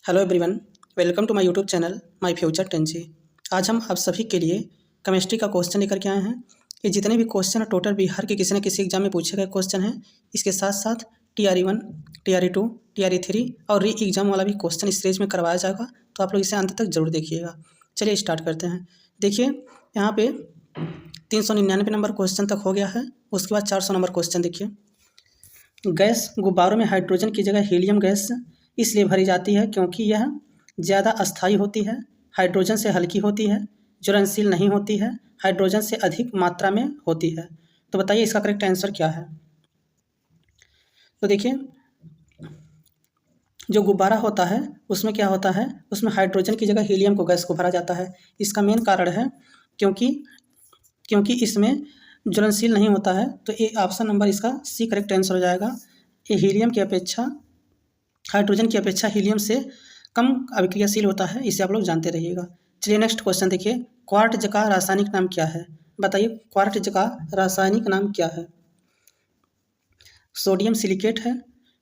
Hello everyone, welcome to my YouTube channel my future टेंजी। आज हम आप सभी के लिए केमिस्ट्री का क्वेश्चन लेकर के आए हैं। ये जितने भी क्वेश्चन टोटल बिहार के किसी न किसी एग्जाम में पूछे गए क्वेश्चन हैं। इसके साथ साथ TRE 1, TRE 2, TRE 3 और री एग्जाम वाला भी क्वेश्चन इस सीरीज में करवाया जाएगा, तो आप लोग इसे अंत तक जरूर देखिएगा। चलिए स्टार्ट करते हैं। देखिए यहाँ पे 399 नंबर क्वेश्चन तक हो गया है। उसके बाद 400 नंबर क्वेश्चन देखिए। गैस गुब्बारों में हाइड्रोजन की जगह हीलियम गैस इसलिए भरी जाती है क्योंकि यह ज़्यादा अस्थायी होती है, हाइड्रोजन से हल्की होती है, ज्वलनशील नहीं होती है, हाइड्रोजन से अधिक मात्रा में होती है। तो बताइए इसका करेक्ट आंसर क्या है। तो देखिए जो गुब्बारा होता है उसमें क्या होता है, उसमें हाइड्रोजन की जगह हीलियम को गैस को भरा जाता है। इसका मेन कारण है क्योंकि इसमें ज्वलनशील नहीं होता है। तो ये ऑप्शन नंबर इसका सी करेक्ट आंसर हो जाएगा। ये हीलियम की अपेक्षा हाइड्रोजन की अपेक्षा हीलियम से कम अभिक्रियाशील होता है, इसे आप लोग जानते रहिएगा। चलिए नेक्स्ट क्वेश्चन देखिए। क्वार्ट्ज का रासायनिक नाम क्या है। बताइए क्वार्ट्ज का रासायनिक नाम क्या है। सोडियम सिलिकेट है,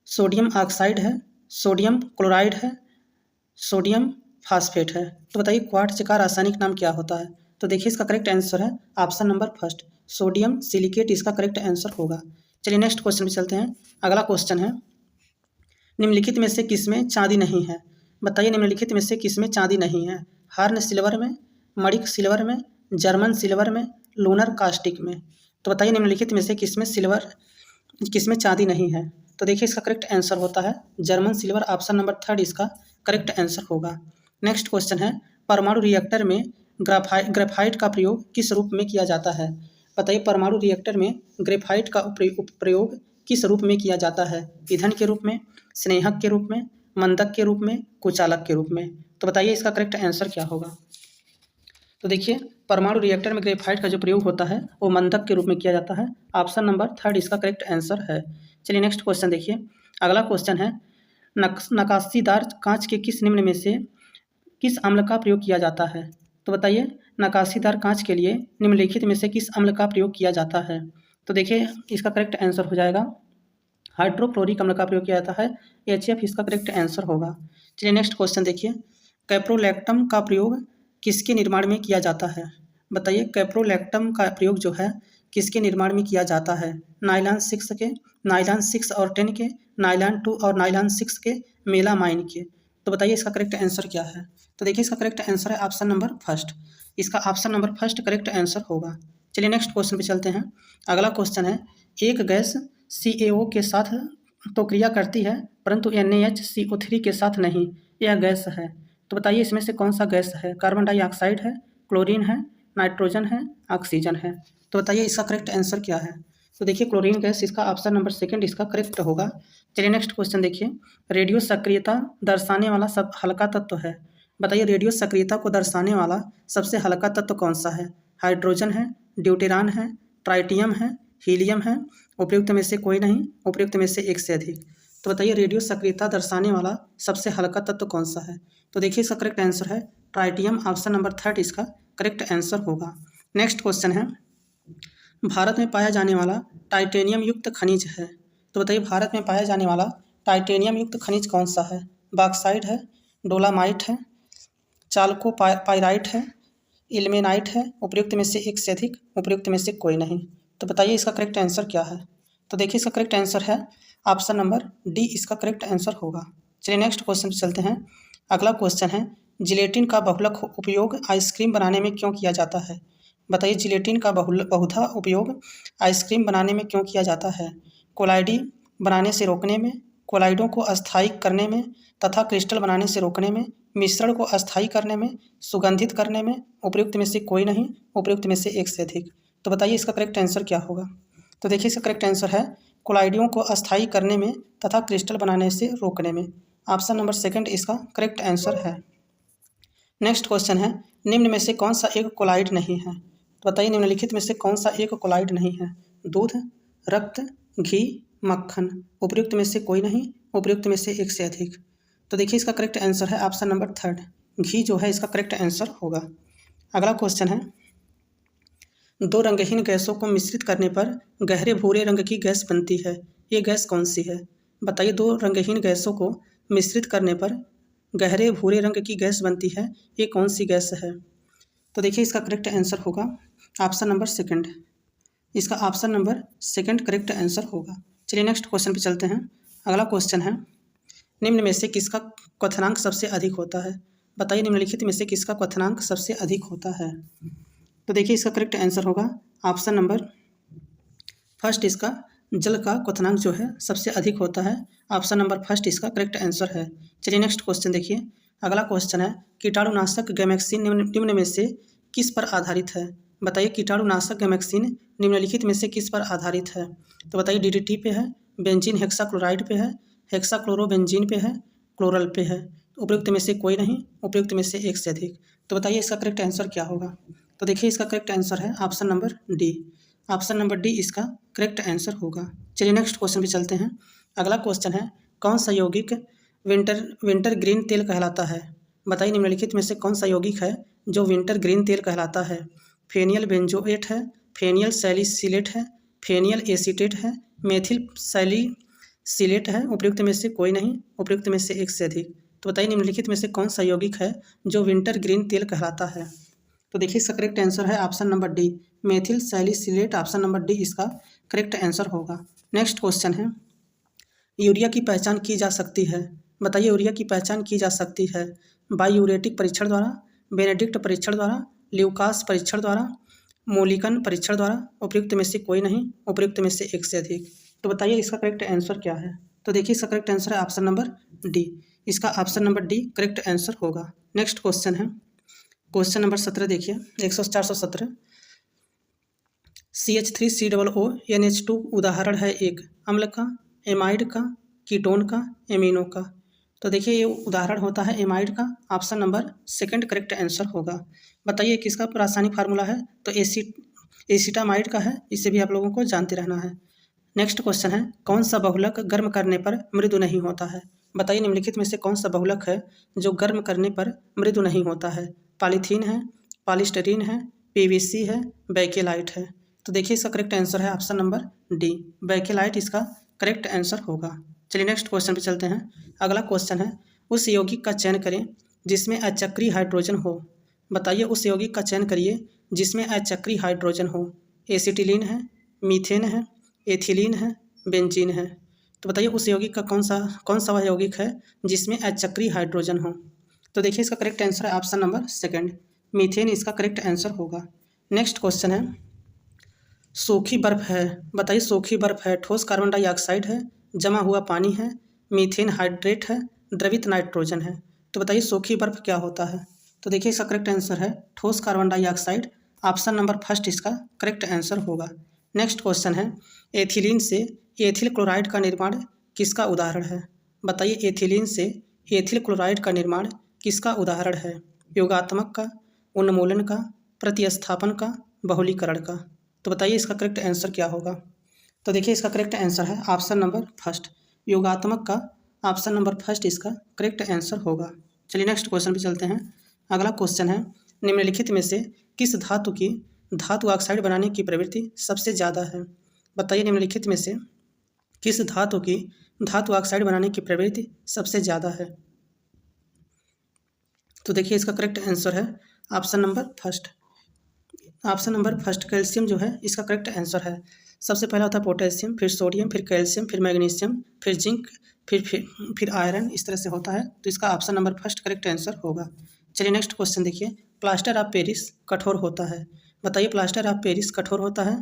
सोडियम ऑक्साइड है, सोडियम क्लोराइड है, सोडियम फास्फेट है। तो बताइए क्वार्ट्ज का रासायनिक नाम क्या होता है। तो देखिए इसका करेक्ट आंसर है option number first, sodium silicate इसका करेक्ट आंसर होगा। चलिए नेक्स्ट क्वेश्चन पे चलते हैं। अगला क्वेश्चन है, निम्नलिखित में से किसमें चांदी नहीं है। बताइए निम्नलिखित में से किसमें चांदी नहीं है। हार्न सिल्वर में, मणिक सिल्वर में, जर्मन सिल्वर में, लूनर कास्टिक में। तो बताइए निम्नलिखित में से किसमें चांदी नहीं है। तो देखिए इसका करेक्ट आंसर होता है German silver, option number third इसका करेक्ट आंसर होगा। नेक्स्ट क्वेश्चन है, परमाणु रिएक्टर में ग्रेफाइट का प्रयोग किस रूप में किया जाता है। बताइए परमाणु रिएक्टर में ग्रेफाइट का प्रयोग किस रूप में किया जाता है। ईंधन के रूप में, स्नेहक के रूप में, मंदक के रूप में, कुचालक के रूप में। तो बताइए इसका करेक्ट आंसर क्या होगा। तो देखिए परमाणु रिएक्टर में ग्रेफाइट का जो प्रयोग होता है वो मंदक के रूप में किया जाता है। ऑप्शन नंबर थर्ड इसका करेक्ट आंसर है। चलिए नेक्स्ट क्वेश्चन देखिए। अगला क्वेश्चन है, नकाशीदार कांच के किस निम्न में से किस अम्ल का प्रयोग किया जाता है। तो बताइए नकाशीदार कांच के लिए निम्नलिखित में से किस अम्ल का प्रयोग किया जाता है। तो देखिए इसका करेक्ट आंसर हो जाएगा हाइड्रोक्लोरिक अम्ल का प्रयोग किया जाता है। HF इसका करेक्ट आंसर होगा। चलिए नेक्स्ट क्वेश्चन देखिए। कैप्रोलैक्टम का प्रयोग किसके निर्माण में किया जाता है। बताइए कैप्रोलैक्टम का प्रयोग जो है किसके निर्माण में किया जाता है। नाइलॉन 6 के, नाइलॉन 6 और 10 के, नाइलॉन 2 और नाइलॉन 6 के, मेलामाइन के। तो बताइए इसका करेक्ट आंसर क्या है। तो देखिए इसका करेक्ट आंसर है ऑप्शन नंबर फर्स्ट, इसका option number first correct answer होगा। चलिए नेक्स्ट क्वेश्चन पे चलते हैं। अगला क्वेश्चन है, एक गैस CaO के साथ तो क्रिया करती है परंतु NaHCO3 के साथ नहीं, यह गैस है। तो बताइए इसमें से कौन सा गैस है। कार्बन डाइऑक्साइड है, क्लोरीन है, नाइट्रोजन है, ऑक्सीजन है। तो बताइए इसका करेक्ट आंसर क्या है। तो देखिए क्लोरीन गैस इसका ऑप्शन नंबर सेकंड इसका करेक्ट होगा। चलिए नेक्स्ट क्वेश्चन देखिए। रेडियो सक्रियता दर्शाने वाला सब हल्का तत्व है। बताइए रेडियो सक्रियता को दर्शाने वाला सबसे हल्का तत्व कौन सा है। हाइड्रोजन है, ड्यूटेरान है, ट्राइटियम है, हीलियम है, उपयुक्त में से कोई नहीं, उपयुक्त में से एक से अधिक। तो बताइए रेडियो सक्रियता दर्शाने वाला सबसे हल्का तत्व कौन सा है। तो देखिए इसका करेक्ट आंसर है ट्राइटियम, ऑप्शन नंबर थर्ड इसका करेक्ट आंसर होगा। नेक्स्ट क्वेश्चन है, भारत में पाया जाने वाला टाइटेनियम युक्त खनिज है। तो बताइए भारत में पाया जाने वाला टाइटेनियम युक्त खनिज कौन सा है। बॉक्साइट है, डोलामाइट है, चाल्को पाइराइट है, इल्मेनाइट है, उपयुक्त में से एक से अधिक, उपयुक्त में से कोई नहीं। तो बताइए इसका करेक्ट आंसर क्या है। तो देखिए इसका करेक्ट आंसर है ऑप्शन नंबर डी इसका करेक्ट आंसर होगा। चलिए नेक्स्ट क्वेश्चन पे चलते हैं। अगला क्वेश्चन है, जिलेटिन का बहुलक उपयोग आइसक्रीम बनाने में क्यों किया जाता है। बताइए जिलेटिन का बहुधा उपयोग आइसक्रीम बनाने में क्यों किया जाता है। कोलाइडी बनाने से रोकने में, कोलाइडों को अस्थायी करने में तथा क्रिस्टल बनाने से रोकने में, मिश्रण को अस्थायी करने में, सुगंधित करने में, उपयुक्त में से कोई नहीं, उपयुक्त में से एक से अधिक। तो बताइए इसका करेक्ट आंसर क्या होगा। तो देखिए इसका करेक्ट आंसर है कोलाइडियों को अस्थायी करने में तथा क्रिस्टल बनाने से रोकने में। ऑप्शन नंबर सेकंड इसका करेक्ट आंसर है। नेक्स्ट क्वेश्चन है, निम्न में से कौन सा एक कोलाइड नहीं है। तो बताइए निम्नलिखित में से कौन सा एक कोलाइड नहीं है। दूध, रक्त, घी, मक्खन। उपयुक्त में से कोई नहीं, उपयुक्त में से एक से अधिक। तो देखिए इसका करेक्ट आंसर है ऑप्शन नंबर थर्ड, घी जो है इसका करेक्ट आंसर होगा। अगला क्वेश्चन है, दो रंगहीन गैसों को मिश्रित करने पर गहरे भूरे रंग की गैस बनती है, ये गैस कौन सी है। बताइए दो रंगहीन गैसों को मिश्रित करने पर गहरे भूरे रंग की गैस बनती है, ये कौन सी गैस है? तो देखिए इसका करेक्ट आंसर होगा ऑप्शन नंबर सेकंड। इसका option number second correct answer होगा। चलिए नेक्स्ट क्वेश्चन पे चलते हैं। अगला क्वेश्चन है, निम्न में से किसका क्वथनांक सबसे अधिक होता है? बताइए निम्नलिखित में से किसका क्वथनांक सबसे अधिक होता है? तो देखिए इसका करेक्ट आंसर होगा ऑप्शन नंबर फर्स्ट। इसका जल का क्वथनांक जो है सबसे अधिक होता है। ऑप्शन नंबर फर्स्ट इसका करेक्ट आंसर है। चलिए नेक्स्ट क्वेश्चन देखिए। अगला क्वेश्चन है, कीटाणुनाशक गैमेक्सिन निम्न में से किस पर आधारित है? बताइए कीटाणुनाशक गैमेक्सिन निम्नलिखित में से किस पर आधारित है? तो बताइए डीडीटी पे है, बेंजीन हेक्साक्लोराइड पे है, हेक्साक्लोरोबेंजीन पे है, क्लोरल पे है। उपयुक्त में से कोई नहीं, उपयुक्त में से एक से अधिक। तो बताइए इसका करेक्ट आंसर क्या होगा? तो देखिए इसका करेक्ट आंसर है option number D. Option number D इसका करेक्ट आंसर होगा। चलिए नेक्स्ट क्वेश्चन पे चलते हैं। अगला क्वेश्चन है, कौन सा यौगिक विंटर ग्रीन तेल कहलाता है? बताइए निम्नलिखित में से कौन सा यौगिक है जो विंटर ग्रीन तेल कहलाता है? फेनियल बेंजोएट है, फेनियल सैलिसिलेट है, फेनियल एसीटेट है, मेथिल सैलिसिलेट है। उपयुक्त में से कोई नहीं, उपयुक्त में से एक से अधिक। तो बताइए निम्नलिखित में से कौन सा यौगिक है जो विंटर ग्रीन तेल कहलाता है? तो देखिए इसका करेक्ट आंसर है option number D, methyl salicylate. Option number D इसका करेक्ट आंसर होगा। नेक्स्ट क्वेश्चन है, यूरिया की पहचान की जा सकती है? बताइए यूरिया की पहचान की जा सकती है बायोयूरेटिक परीक्षण द्वारा, बेनेडिक्ट परीक्षण द्वारा, ल्यूकास परीक्षण द्वारा, मोलिकन परीक्षण द्वारा। उपयुक्त में से कोई नहीं, उपयुक्त में से एक से अधिक। तो बताइए इसका करेक्ट आंसर क्या है? तो देखिए इसका करेक्ट आंसर है ऑप्शन नंबर डी। इसका option number D correct answer होगा। नेक्स्ट क्वेश्चन है, क्वेश्चन नंबर 17 देखिए, 417। CH3COO उदाहरण है एक अम्ल का, एमाइड का, कीटोन का, एमिनो का। तो देखिए ये उदाहरण होता है एमाइड का। Option number second correct answer होगा। बताइए किसका रासायनिक फार्मूला है? तो एसिटामाइड का है। इसे भी आप लोगों को जानते रहना है। नेक्स्ट क्वेश्चन है, कौन सा बहुलक गर्म करने पर मृदु नहीं होता है? बताइए निम्नलिखित में से कौन सा बहुलक है जो गर्म करने पर मृदु नहीं होता है? पॉलीथीन है, पॉलीस्टीरीन है, पीवीसी है, बेकेलाइट है। तो देखिए इसका करेक्ट आंसर है ऑप्शन नंबर डी, बेकेलाइट इसका करेक्ट आंसर होगा। चलिए नेक्स्ट क्वेश्चन पे चलते हैं। अगला क्वेश्चन है, उस यौगिक का चयन करें जिसमें अचक्रीय हाइड्रोजन हो। बताइए उस यौगिक का चयन करिए जिसमें अचक्रीय हाइड्रोजन हो। एसिटिलीन है, मीथेन है, एथिलीन है, बेंजीन है। तो बताइए उस यौगिक का कौन सा वह यौगिक है जिसमें अचक्रीय हाइड्रोजन हो? तो देखिए इसका करेक्ट आंसर है ऑप्शन नंबर सेकंड, मीथेन इसका करेक्ट आंसर होगा। नेक्स्ट क्वेश्चन है, सूखी बर्फ है। बताइए सूखी बर्फ है, ठोस कार्बन डाइऑक्साइड है, जमा हुआ पानी है, मीथेन हाइड्रेट है, द्रवित नाइट्रोजन है। तो बताइए सूखी बर्फ क्या होता है? तो देखिए इसका करेक्ट आंसर है ठोस carbon dioxide. Option number first इसका करेक्ट आंसर होगा। नेक्स्ट क्वेश्चन है, एथिलीन से एथिल क्लोराइड का निर्माण किसका उदाहरण है? बताइए एथिलीन से एथिल क्लोराइड का निर्माण किसका उदाहरण है? योगात्मक का, उन्मूलन का, प्रतिस्थापन का, बहुलीकरण का। तो बताइए इसका करेक्ट आंसर क्या होगा? तो देखिए इसका करेक्ट आंसर है ऑप्शन नंबर फर्स्ट, योगात्मक का। ऑप्शन नंबर फर्स्ट इसका करेक्ट आंसर होगा। चलिए नेक्स्ट क्वेश्चन पे चलते हैं। अगला क्वेश्चन है, निम्नलिखित में से किस धातु की धातु ऑक्साइड बनाने की प्रवृत्ति सबसे ज़्यादा है? बताइए निम्नलिखित में से किस धातु की धातु ऑक्साइड बनाने की प्रवृत्ति सबसे ज़्यादा है? तो देखिए इसका करेक्ट आंसर है option number first. Option number first calcium जो है इसका करेक्ट आंसर है। सबसे पहला होता है पोटेशियम, फिर सोडियम, फिर कैल्शियम, फिर मैग्नीशियम, फिर जिंक, फिर आयरन, इस तरह से होता है। तो इसका option number first correct answer होगा। चलिए नेक्स्ट क्वेश्चन देखिए, प्लास्टर ऑफ पेरिस कठोर होता है। बताइए प्लास्टर ऑफ पेरिस कठोर होता है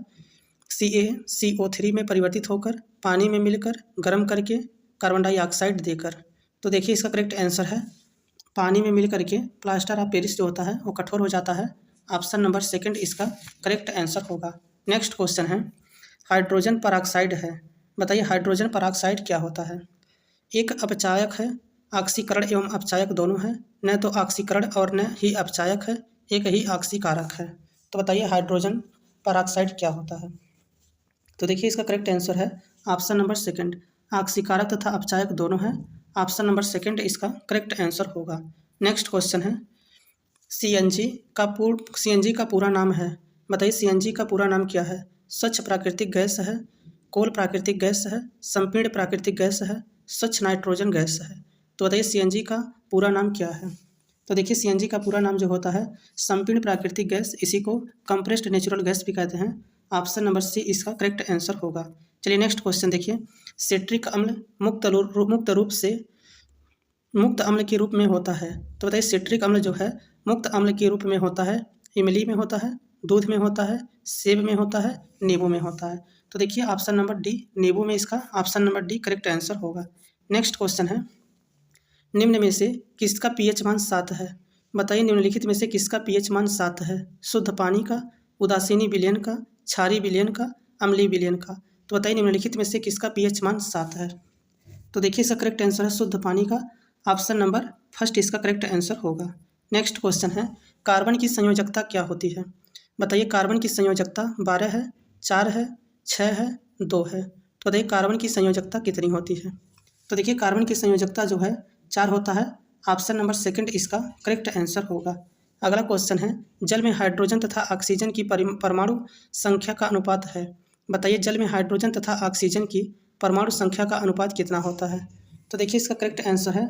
CaCO3 में परिवर्तित होकर, पानी में मिलकर, गर्म करके, कार्बन डाइऑक्साइड देकर। तो देखिए इसका करेक्ट आंसर है पानी में मिल करके प्लास्टर ऑफ पेरिस जो होता है वो कठोर हो जाता है। ऑप्शन नंबर सेकंड इसका करेक्ट आंसर होगा। नेक्स्ट क्वेश्चन है, हाइड्रोजन परऑक्साइड है। बताइए हाइड्रोजन परऑक्साइड क्या होता है? एक अपचायक है, ऑक्सीकरण एवं अपचायक दोनों है, न तो ऑक्सीकरण और न ही अपचायक है, एक ही ऑक्सीकारक है। तो बताइए हाइड्रोजन परऑक्साइड क्या होता है? तो देखिए इसका करेक्ट आंसर है ऑप्शन नंबर सेकंड, ऑक्सीकारक तथा अपचायक दोनों है। ऑप्शन नंबर सेकंड इसका करेक्ट आंसर होगा। नेक्स्ट क्वेश्चन है, सीएनजी का पूरा नाम है। बताइए सीएनजी का पूरा नाम क्या है? स्वच्छ प्राकृतिक गैस है, कोल प्राकृतिक गैस है, संपीर्ण प्राकृतिक गैस है, स्वच्छ नाइट्रोजन गैस है। तो बताइए सीएनजी का पूरा नाम क्या है। तो देखिए सीएनजी का पूरा नाम जो होता है संपीड़ित प्राकृतिक गैस, इसी को कंप्रेस्ड नेचुरल गैस भी कहते हैं। ऑप्शन नंबर सी इसका करेक्ट आंसर होगा। चलिए नेक्स्ट क्वेश्चन देखिए, सिट्रिक अम्ल मुक्त अम्ल के रूप में होता है। तो बताइए सिट्रिक अम्ल जो है मुक्त अम्ल के रूप में होता है, इमली में होता है, दूध में होता है, सेब में होता है, नींबू में होता है। तो देखिए ऑप्शन नंबर डी नींबू में इसका option number D correct answer होगा। नेक्स्ट क्वेश्चन है, निम्न में से किसका पीएच मान 7 है। बताइए निम्नलिखित में से किसका पीएच मान 7 है। शुद्ध पानी का, उदासीनी विलयन का, क्षारीय विलयन का, अम्लीय विलयन का। तो बताइए निम्नलिखित में से किसका पीएच मान 7 है। तो देखिए इसका करेक्ट आंसर है शुद्ध पानी का, ऑप्शन नंबर फर्स्ट इसका करेक्ट आंसर होगा। नेक्स्ट क्वेश्चन है, कार्बन की संयोजकता क्या होती है। बताइए कार्बन की संयोजकता 12 है, 4 है, 6 है, 2 है। तो बताइए कार्बन की संयोजकता कितनी होती है। तो देखिए कार्बन की संयोजकता जो है 4 होता है, ऑप्शन नंबर सेकंड इसका करेक्ट आंसर होगा। अगला क्वेश्चन है, जल में हाइड्रोजन तथा ऑक्सीजन की परमाणु संख्या का अनुपात है। बताइए जल में हाइड्रोजन तथा ऑक्सीजन की परमाणु संख्या का अनुपात कितना होता है। तो देखिए इसका करेक्ट आंसर है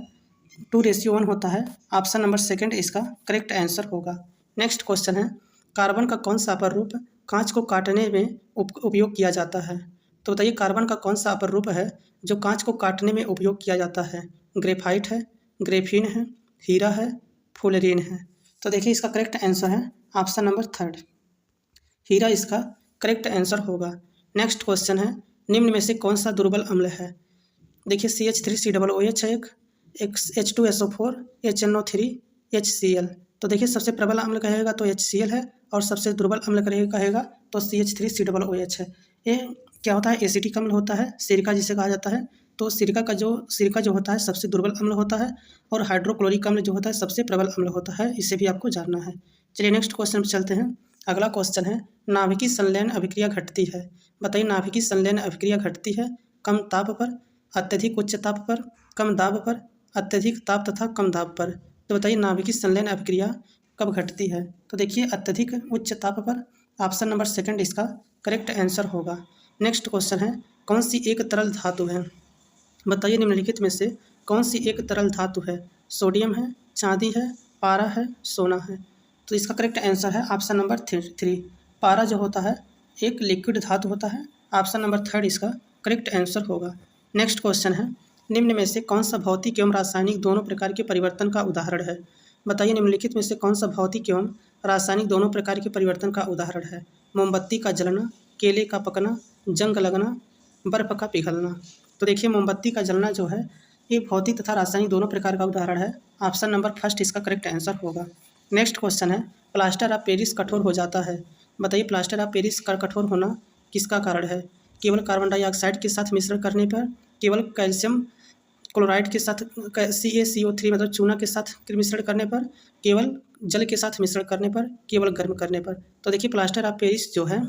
2:1 होता है, ऑप्शन नंबर सेकंड इसका करेक्ट आंसर होगा। नेक्स्ट क्वेश्चन है, कार्बन का कौन सा अपर रूप कांच को काटने में उपयोग किया जाता है। तो बताइए कार्बन का कौन सा अपर रूप है जो कांच को काटने में उपयोग किया जाता है। ग्रेफाइट है, ग्रेफीन है, हीरा है, फुलरीन है। तो देखिए इसका करेक्ट आंसर है ऑप्शन नंबर थर्ड, हीरा इसका करेक्ट आंसर होगा। नेक्स्ट क्वेश्चन है, निम्न में से कौन सा दुर्बल अम्ल है। देखिए CH3COOH है, एक H2SO4, HNO3, HCl। तो देखिए सबसे प्रबल अम्ल कहेगा तो HCl है और सबसे दुर्बल अम्ल कहेगा तो CH3COOH है। ये क्या होता है, एसिटिक अम्ल होता है, सिरका जिसे कहा जाता है। तो सिरका जो होता है सबसे दुर्बल अम्ल होता है और हाइड्रोक्लोरिक अम्ल जो होता है सबसे प्रबल अम्ल होता है। इसे भी आपको जानना है। चलिए नेक्स्ट क्वेश्चन पर चलते हैं। अगला क्वेश्चन है, नाभिकीय संलयन अभिक्रिया घटती है। बताइए नाभिकीय संलयन अभिक्रिया घटती है कम ताप पर, अत्यधिक उच्च ताप पर, कम दाब पर, अत्यधिक ताप तथा कम दाब पर। तो बताइए नाभिकीय संलयन अभिक्रिया कब घटती है। तो देखिए अत्यधिक उच्च ताप पर, ऑप्शन नंबर सेकंड इसका करेक्ट आंसर होगा। नेक्स्ट क्वेश्चन है, कौन सी एक तरल धातु है। बताइए निम्नलिखित में से कौन सी एक तरल धातु है। सोडियम है, चांदी है, पारा है, सोना है। तो इसका करेक्ट आंसर है ऑप्शन नंबर थ्री। पारा जो होता है एक लिक्विड धातु होता है, ऑप्शन नंबर थर्ड इसका करेक्ट आंसर होगा। नेक्स्ट क्वेश्चन है, निम्न में से कौन सा भौतिक एवं रासायनिक दोनों प्रकार के परिवर्तन का उदाहरण है। बताइए निम्नलिखित में से कौन सा भौतिक एवं रासायनिक दोनों प्रकार के परिवर्तन का उदाहरण है। मोमबत्ती का जलना, केले का पकना, जंग लगना, बर्फ का पिघलना। तो देखिए मोमबत्ती का जलना जो है ये भौतिक तथा रासायनिक दोनों प्रकार का उदाहरण है, ऑप्शन नंबर फर्स्ट इसका करेक्ट आंसर होगा। नेक्स्ट क्वेश्चन है, प्लास्टर ऑफ पेरिस कठोर हो जाता है। बताइए प्लास्टर ऑफ पेरिस का कठोर होना किसका कारण है। केवल कार्बन डाइऑक्साइड के साथ मिश्रण करने पर, केवल कैल्शियम क्लोराइड के साथ CaCO3 मतलब चूना के साथ मिश्रण करने पर, केवल जल के साथ मिश्रण करने पर, केवल गर्म करने पर। तो देखिए प्लास्टर ऑफ पेरिस जो है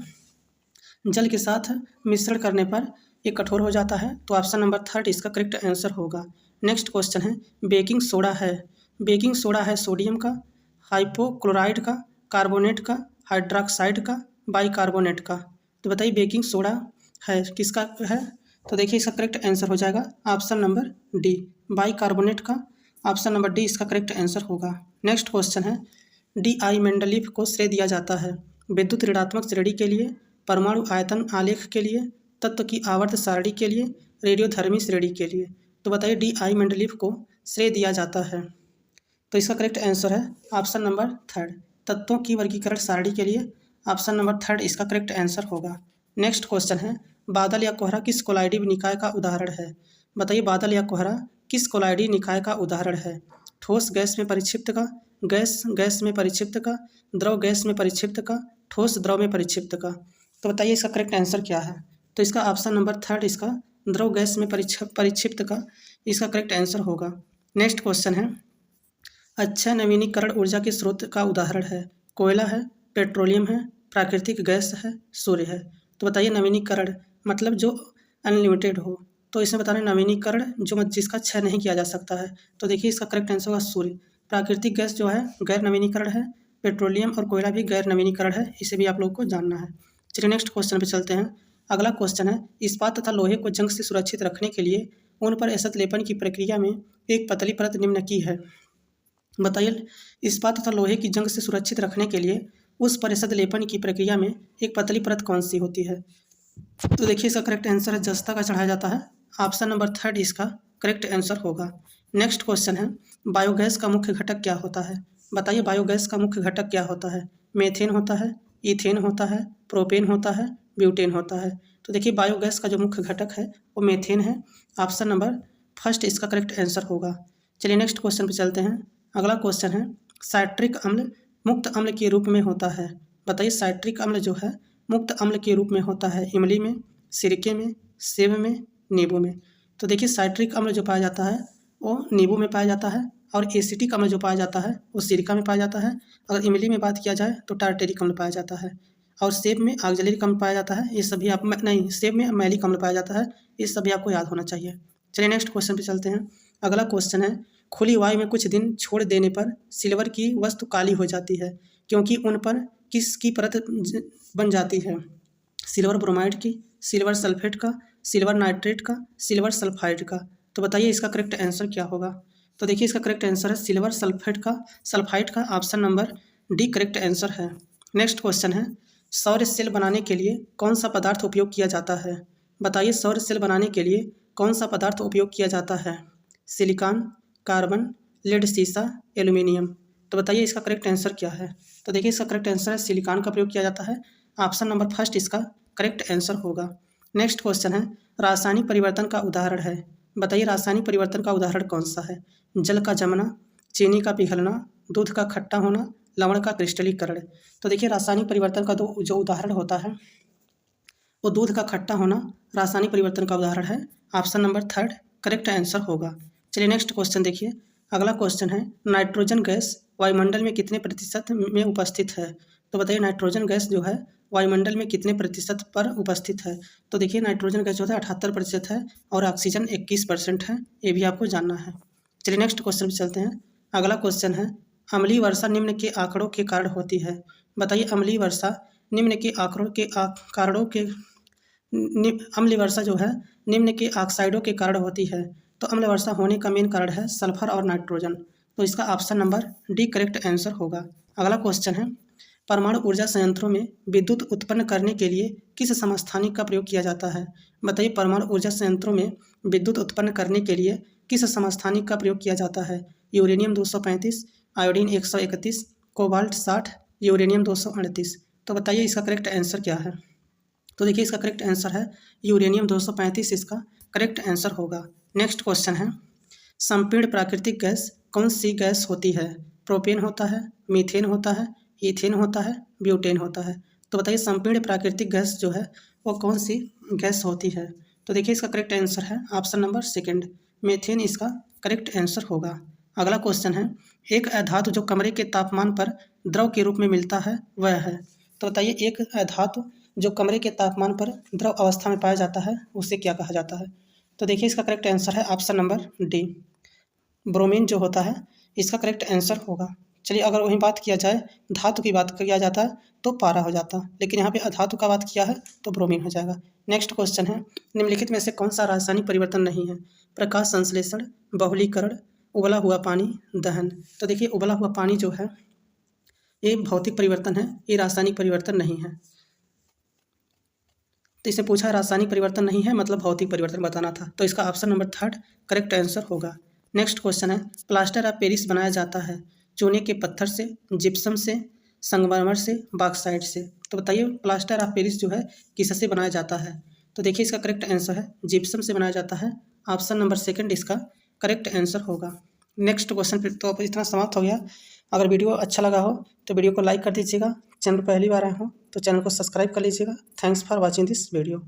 जल के साथ मिश्रण करने पर ये कठोर हो जाता है, तो ऑप्शन नंबर थर्ड इसका करेक्ट आंसर होगा। नेक्स्ट क्वेश्चन है, बेकिंग सोडा है। बेकिंग सोडा है सोडियम का, हाइपोक्लोराइड का, कार्बोनेट का, हाइड्रोक्साइड का, बाइकार्बोनेट का। तो बताइए बेकिंग सोडा है किसका है। तो देखिए इसका करेक्ट आंसर हो जाएगा ऑप्शन नंबर डी, बाइकार्बोनेट का। ऑप्शन नंबर डी इसका करेक्ट आंसर होगा। नेक्स्ट क्वेश्चन है, DI मेंडलीफ को श्रेय दिया जाता है विद्युत ऋणात्मक श्रेणी के लिए, परमाणु आयतन आलेख के लिए, तत्व की आवर्त सारणी के लिए, रेडियोधर्मी श्रेणी के लिए। तो बताइए DI मेंडलीफ को श्रेय दिया जाता है। तो इसका करेक्ट आंसर है ऑप्शन नंबर थर्ड, तत्वों की वर्गीकरण सारणी के लिए, ऑप्शन नंबर थर्ड इसका करेक्ट आंसर होगा। नेक्स्ट क्वेश्चन है, बादल या कोहरा किस कोलाइडी निकाय का उदाहरण है। बताइए बादल या कोहरा किस कोलाइडी निकाय का उदाहरण है। ठोस गैस में परिक्षिप्त का, गैस में परिक्षिप्त का, द्रव गैस में परिक्षिप्त का, ठोस द्रव में परिक्षिप्त का। तो बताइए इसका करेक्ट आंसर क्या है। तो इसका ऑप्शन नंबर थर्ड इसका द्रव गैस में परिक्षिप्त का इसका करेक्ट आंसर होगा। नेक्स्ट क्वेश्चन है, अच्छा नवीनीकरण ऊर्जा के स्रोत का उदाहरण है। कोयला है, पेट्रोलियम है, प्राकृतिक गैस है, सूर्य है। तो बताइए नवीनीकरण मतलब जो अनलिमिटेड हो, तो इसमें बताना नवीनीकरण जो जिसका क्षय नहीं किया जा सकता है। तो देखिए इसका करेक्ट आंसर होगा सूर्य। प्राकृतिक गैस जो है गैर नवीनीकरण है, पेट्रोलियम और कोयला भी गैर नवीनीकरण है, इसे भी आप लोग को जानना है। चलिए नेक्स्ट क्वेश्चन पे चलते हैं। अगला क्वेश्चन है, इस्पात तथा लोहे को जंग से सुरक्षित रखने के लिए उन पर एसत लेपन की प्रक्रिया में एक पतली परत निम्न की है। बताइए इस्पात तथा लोहे की जंग से सुरक्षित रखने के लिए उस पर एसत लेपन की प्रक्रिया में एक पतली परत कौन सी होती है? तो देखिए इसका करेक्ट आंसर है जस्ता का चढ़ाया जाता है। ऑप्शन नंबर 3 इसका करेक्ट आंसर होगा। नेक्स्ट क्वेश्चन है बायोगैस का मुख्य घटक क्या होता है? बताइए बायोगैस का मुख्य घटक क्या होता है? मेथेन होता है, इथेन होता है, प्रोपेन होता है, ब्यूटेन होता है। तो देखिए बायोगैस का जो मुख्य घटक है वो मेथेन है। ऑप्शन नंबर 1 इसका करेक्ट आंसर होगा। चलिए नेक्स्ट क्वेश्चन पे चलते हैं। अगला क्वेश्चन है साइट्रिक अम्ल मुक्त अम्ल के रूप में होता है। बताइए साइट्रिक अम्ल जो है मुक्त अम्ल के रूप में होता है इमली में, सिरके में, सेब में, नींबू में। तो देखिए साइट्रिक अम्ल जो पाया जाता है वो नींबू में पाया जाता है और एसिटिक अम्ल जो पाया जाता है वो सिरका में पाया जाता है। अगर इमली में बात किया जाए तो टार्टेरिक अम्ल पाया जाता है और सेब में ऑक्जेलिक अम्ल पाया जाता है। ये सभी आप नहीं, सेब में मैलिक अम्ल पाया जाता है। ये सभी आपको याद होना चाहिए। चलिए नेक्स्ट क्वेश्चन पे चलते हैं। अगला क्वेश्चन है खुली वायु में कुछ दिन छोड़ देने पर सिल्वर की वस्तु काली हो जाती है क्योंकि उन पर किसकी परत बन जाती है? सिल्वर ब्रोमाइड की, सिल्वर सल्फेट का, सिल्वर नाइट्रेट का, सिल्वर सल्फाइड का। तो बताइए इसका करेक्ट आंसर क्या होगा? तो देखिए इसका करेक्ट आंसर है सिल्वर सल्फाइड का। Option number D correct answer है। नेक्स्ट क्वेश्चन है सौर सेल बनाने के लिए कौन सा पदार्थ उपयोग किया जाता है? बताइए सौर सेल बनाने के लिए कौन सा पदार्थ उपयोग किया जाता है? सिलिकॉन, कार्बन, लेड, सीसा, एल्यूमिनियम। तो बताइए इसका करेक्ट आंसर क्या है? तो देखिए इसका करेक्ट आंसर है सिलिकॉन का प्रयोग किया जाता है। ऑप्शन नंबर 1 इसका करेक्ट आंसर होगा। नेक्स्ट क्वेश्चन है रासायनिक परिवर्तन का उदाहरण है। बताइए रासायनिक परिवर्तन का उदाहरण कौन सा है? जल का जमना, चीनी का पिघलना, दूध का खट्टा होना, लवण का क्रिस्टलीकरण। तो देखिए रासायनिक परिवर्तन का जो उदाहरण होता है वो दूध का खट्टा होना रासायनिक परिवर्तन का उदाहरण है। ऑप्शन नंबर 3 करेक्ट आंसर होगा। चलिए नेक्स्ट क्वेश्चन देखिए। अगला क्वेश्चन है नाइट्रोजन गैस वायुमंडल में कितने प्रतिशत में उपस्थित है? तो बताइए नाइट्रोजन गैस जो है वायुमंडल में कितने प्रतिशत पर उपस्थित है? तो देखिए नाइट्रोजन गैस जो है 78% है और ऑक्सीजन 21% है। ये भी आपको जानना है। चलिए नेक्स्ट क्वेश्चन पे चलते हैं। अगला क्वेश्चन है अम्लीय वर्षा निम्न के आंकड़ों के कारण होती है। बताइए अम्लीय वर्षा निम्न के आंकड़ों के कारणों के अम्ल वर्षा जो है निम्न के ऑक्साइडों के कारण होती है। तो अम्ल वर्षा होने का मेन कारण है सल्फर और नाइट्रोजन। तो इसका option number D correct answer होगा। अगला क्वेश्चन है परमाणु ऊर्जा संयंत्रों में विद्युत उत्पन्न करने के लिए किस समस्थानिक का प्रयोग किया जाता है? बताइए परमाणु ऊर्जा संयंत्रों में विद्युत उत्पन्न करने के लिए किस समस्थानिक का प्रयोग किया जाता है? Uranium 235, iodine 131, cobalt 60, uranium 238। तो बताइए इसका करेक्ट आंसर क्या है? तो देखिए इसका करेक्ट आंसर है यूरेनियम 235 इसका करेक्ट आंसर होगा। नेक्स्ट क्वेश्चन है संपीड़ित प्राकृतिक गैस कौन सी गैस होती है? प्रोपेन होता है, मीथेन होता है, ईथेन होता है, ब्यूटेन होता है। तो बताइए संपीड़ित प्राकृतिक गैस जो है वो कौन सी गैस होती है? तो देखिए इसका करेक्ट आंसर है ऑप्शन नंबर 2 मीथेन इसका करेक्ट आंसर होगा। अगला क्वेश्चन है एक अधातु जो कमरे के तापमान पर द्रव के रूप में मिलता है वह है। तो बताइए एक अधातु जो कमरे के तापमान पर द्रव अवस्था में पाया जाता है उसे क्या कहा जाता है? तो देखिए इसका करेक्ट आंसर है ऑप्शन नंबर डी ब्रोमीन जो होता है इसका करेक्ट आंसर होगा। चलिए अगर वहीं बात किया जाए धातु की बात किया जाता तो पारा हो जाता, लेकिन यहाँ पे अधातु का बात किया है तो ब्रोमीन हो जाएगा। नेक्स्ट क्वेश्चन है निम्नलिखित में से कौन सा रासायनिक परिवर्तन नहीं है? प्रकाश संश्लेषण, बहुलीकरण, उबला हुआ पानी, दहन। तो देखिए उबला हुआ पानी जो है ये भौतिक परिवर्तन है, ये रासायनिक परिवर्तन नहीं है। तो इसे पूछा रासायनिक परिवर्तन नहीं है मतलब भौतिक परिवर्तन बताना था, तो इसका ऑप्शन नंबर 3 करेक्ट आंसर होगा। नेक्स्ट क्वेश्चन है प्लास्टर ऑफ पेरिस बनाया जाता है चूने के पत्थर से, जिप्सम से, संगमरमर से, बॉक्साइट से। तो बताइए प्लास्टर ऑफ पेरिस जो है किससे बनाया जाता है? तो देखिए इसका करेक्ट आंसर है जिप्सम से बनाया जाता है। ऑप्शन नंबर 2 इसका करेक्ट आंसर होगा। नेक्स्ट क्वेश्चन फिर तो इतना समाप्त हो गया। अगर वीडियो अच्छा लगा हो तो वीडियो को लाइक कर दीजिएगा। चैनल पर पहली बार आए हो तो चैनल को सब्सक्राइब कर लीजिएगा। Thanks for watching this video.